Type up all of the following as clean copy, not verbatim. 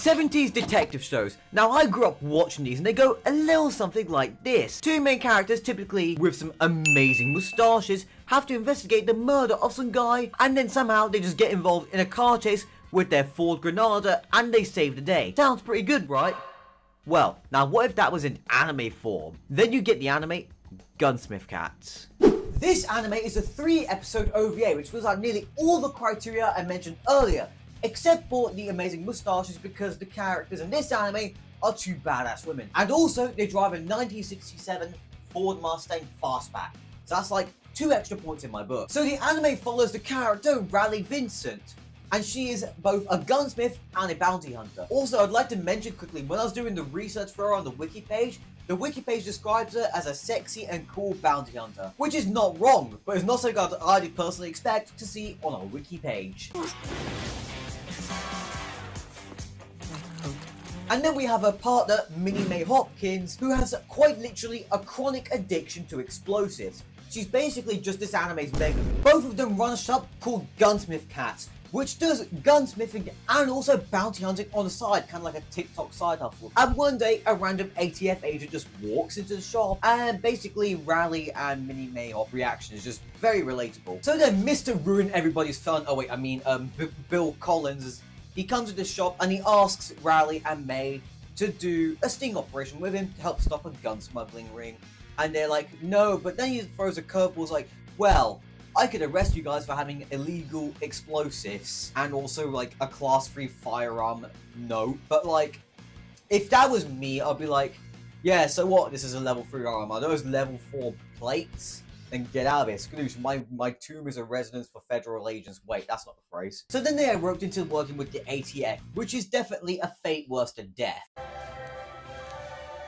70s detective shows. Now I grew up watching these and they go a little something like this. Two main characters, typically with some amazing moustaches, have to investigate the murder of some guy, and then somehow they just get involved in a car chase with their Ford Granada and they save the day. Sounds pretty good, right? Well, now what if that was in anime form? Then you get the anime Gunsmith Cats. This anime is a 3-episode OVA which fills out nearly all the criteria I mentioned earlier, except for the amazing moustaches, because the characters in this anime are two badass women. And also, they drive a 1967 Ford Mustang Fastback. So that's like 2 extra points in my book. So the anime follows the character Riley Vincent, and she is both a gunsmith and a bounty hunter. Also, I'd like to mention quickly, when I was doing the research for her on the wiki page describes her as a sexy and cool bounty hunter, which is not wrong, but it's not something I'd personally expect to see on a wiki page. And then we have her partner, Minnie Mae Hopkins, who has quite literally a chronic addiction to explosives. She's basically just this anime's Megan. Both of them run a shop called Gunsmith Cats, which does gunsmithing and also bounty hunting on the side, kind of like a TikTok side hustle. And one day, a random ATF agent just walks into the shop, and basically Riley and Minnie Mae Hop's reaction is just very relatable. So then Mr. Ruin Everybody's Fun, Bill Collins, he comes to the shop and he asks Riley and May to do a sting operation with him to help stop a gun smuggling ring. And they're like, no, but then he throws a curveball, like, well, I could arrest you guys for having illegal explosives and also like a class 3 firearm note. But like, if that was me, I'd be like, yeah, so what? This is a level 3 arm. Are those level 4 plates? And get out of here. Scrooge, my tomb is a residence for federal agents. Wait, that's not the phrase. So then they are roped into working with the ATF, which is definitely a fate worse than death.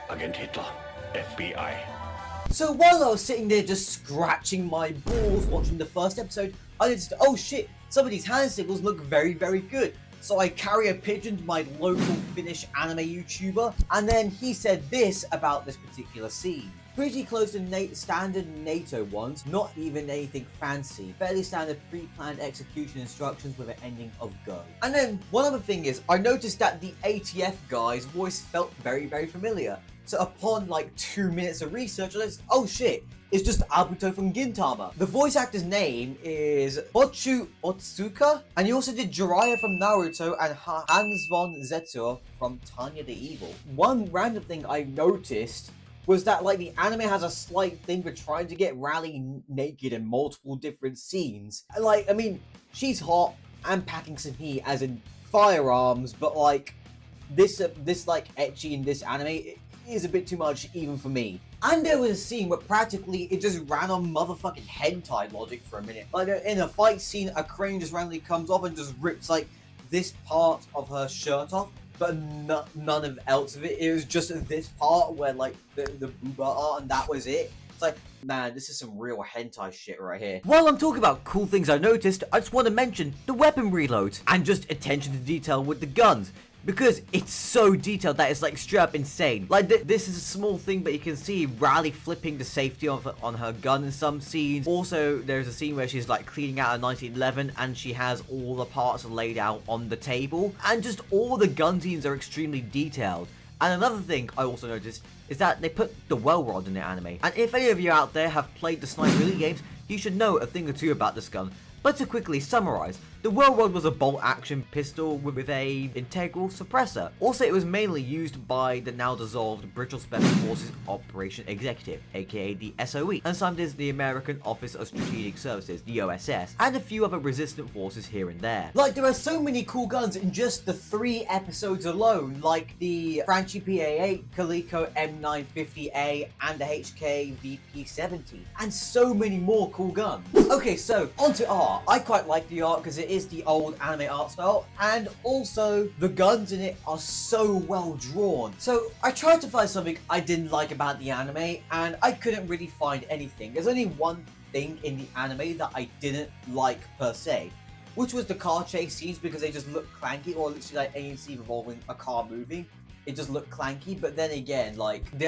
Agent Hitler, FBI. So while I was sitting there just scratching my balls watching the first episode, I noticed, oh shit, some of these hand signals look very, very good. So I carry a pigeon to my local Finnish anime YouTuber, and then he said this about this particular scene. Pretty close to standard NATO ones, not even anything fancy. Fairly standard pre-planned execution instructions with an ending of go. And then one other thing is, I noticed that the ATF guy's voice felt very, very familiar. So upon like 2 minutes of research, I was, oh shit, it's just Abuto from Gintama. The voice actor's name is Bochu Otsuka, and he also did Jiraiya from Naruto and Hans von Zetsu from Tanya the Evil. One random thing I noticed was that like the anime has a slight thing for trying to get Riley naked in multiple different scenes. Like, I mean, she's hot and packing some heat as in firearms, but like this like ecchi in this anime is a bit too much even for me. And there was a scene where practically it just ran on motherfucking hentai logic for a minute. Like in a fight scene, a crane just randomly comes off and just rips like this part of her shirt off, but none of else of it. It was just this part where like the booba are, and that was it. It's like, man, this is some real hentai shit right here. While I'm talking about cool things I noticed, I just want to mention the weapon reloads and just attention to detail with the guns, because it's so detailed that it's like straight up insane. Like this is a small thing, but you can see Riley flipping the safety on her gun in some scenes. Also, there's a scene where she's like cleaning out a 1911 and she has all the parts laid out on the table, and just all the gun scenes are extremely detailed. And another thing I also noticed is that they put the well rod in the anime. And if any of you out there have played the Sniper Elite games, you should know a thing or two about this gun. But to quickly summarize, the well rod was a bolt-action pistol with a integral suppressor. Also, it was mainly used by the now dissolved British Special Forces Operation Executive, aka the SOE, and sometimes the American Office of Strategic Services, the OSS, and a few other resistant forces here and there. Like, there are so many cool guns in just the 3 episodes alone, like the Franchi PA-8, Coleco M950A, and the HK VP-70, and so many more cool guns. Okay, so onto art. I quite like the art because it is the old anime art style, and also the guns in it are so well drawn. So I tried to find something I didn't like about the anime, and I couldn't really find anything. There's only one thing in the anime that I didn't like per se, which was the car chase scenes, because they just look clanky, or literally like any scene involving a car moving. It just looked clanky. But then again, like the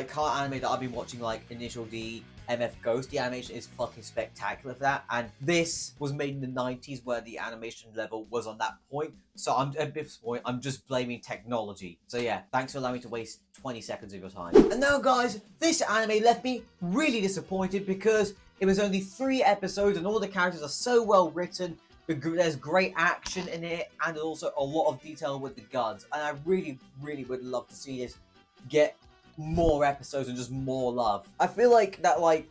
car anime that I've been watching, like Initial D, MF Ghost. The animation is fucking spectacular for that, and this was made in the 90s where the animation level was on that point, so at this point I'm just blaming technology. So yeah, thanks for allowing me to waste 20 seconds of your time. And now guys, this anime left me really disappointed because it was only 3 episodes and all the characters are so well written. There's great action in it and also a lot of detail with the guns, and I really would love to see this get more episodes and just more love. I feel like that, like,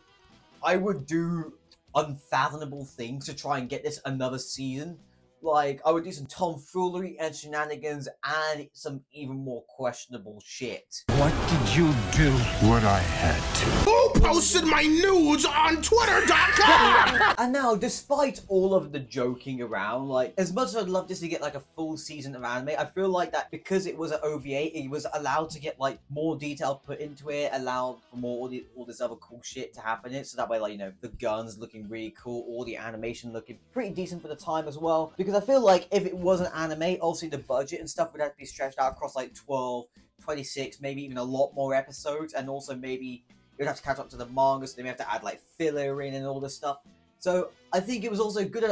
I would do unfathomable things to try and get this another season. Like, I would do some tomfoolery and shenanigans and some even more questionable shit. What did you do? What I had to. Who posted my nudes on Twitter.com? And now, despite all of the joking around, like, as much as I'd love this to get, like, a full season of anime, I feel like that because it was an OVA, it was allowed to get, like, more detail put into it, allowed for more all this other cool shit to happen in it, so that way, like, you know, the guns looking really cool, all the animation looking pretty decent for the time as well, because I feel like if it was an anime, obviously the budget and stuff would have to be stretched out across, like, 12, 26, maybe even a lot more episodes, and also maybe you'd have to catch up to the manga, so they may have to add, like, filler in and all this stuff. So I think it was also good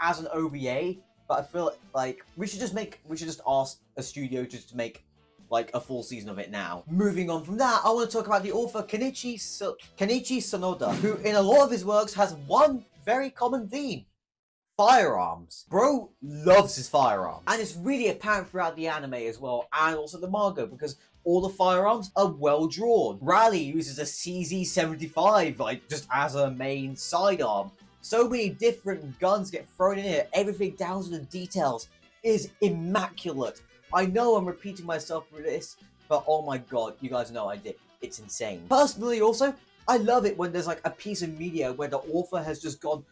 as an OVA, but I feel like we should just ask a studio just to make like a full season of it now. Moving on from that, I want to talk about the author Kenichi Sonoda, who in a lot of his works has one very common theme: firearms. Bro loves his firearms, and it's really apparent throughout the anime as well, and also the manga, because all the firearms are well drawn. Raleigh uses a CZ-75 like just as a main sidearm. So many different guns get thrown in here. Everything down to the details is immaculate. I know I'm repeating myself for this, but oh my god, you guys know I did. It's insane. Personally also, I love it when there's like a piece of media where the author has just gone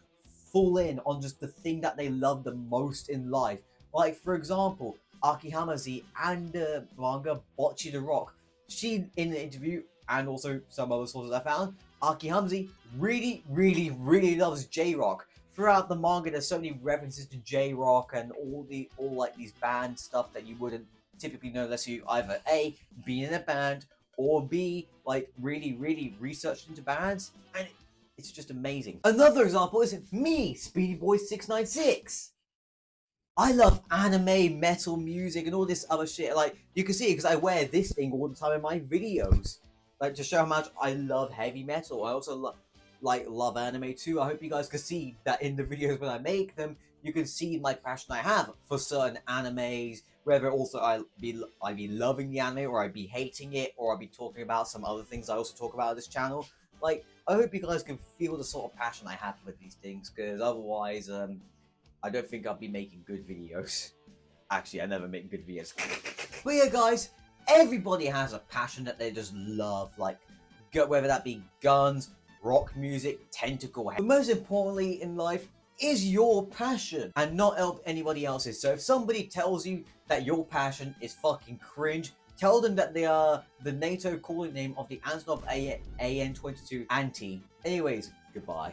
full in on just the thing that they love the most in life. Like, for example, Aki Hamazi and the manga Bocce the Rock. She, in the interview, and also some other sources I found, Aki Hamazi really loves J-Rock. Throughout the manga, there's so many references to J-Rock and all like these band stuff that you wouldn't typically know unless you either A, be in a band, or B, like really researched into bands, and it's just amazing. Another example is me, Speedy Boy 696. I love anime, metal music, and all this other shit. Like, you can see it because I wear this thing all the time in my videos. Like, to show how much I love heavy metal. I also love anime too. I hope you guys can see that in the videos when I make them. You can see my passion I have for certain animes. Whether also I be loving the anime, or I be hating it, or I be talking about some other things I also talk about on this channel. Like, I hope you guys can feel the sort of passion I have for these things, because otherwise, I don't think I'll be making good videos. Actually, I never make good videos. But yeah, guys, everybody has a passion that they just love, like, whether that be guns, rock music, tentacle. But most importantly in life is your passion, and not anybody else's. So if somebody tells you that your passion is fucking cringe, tell them that they are the NATO calling name of the Antonov AN-22 anti. Anyways, goodbye.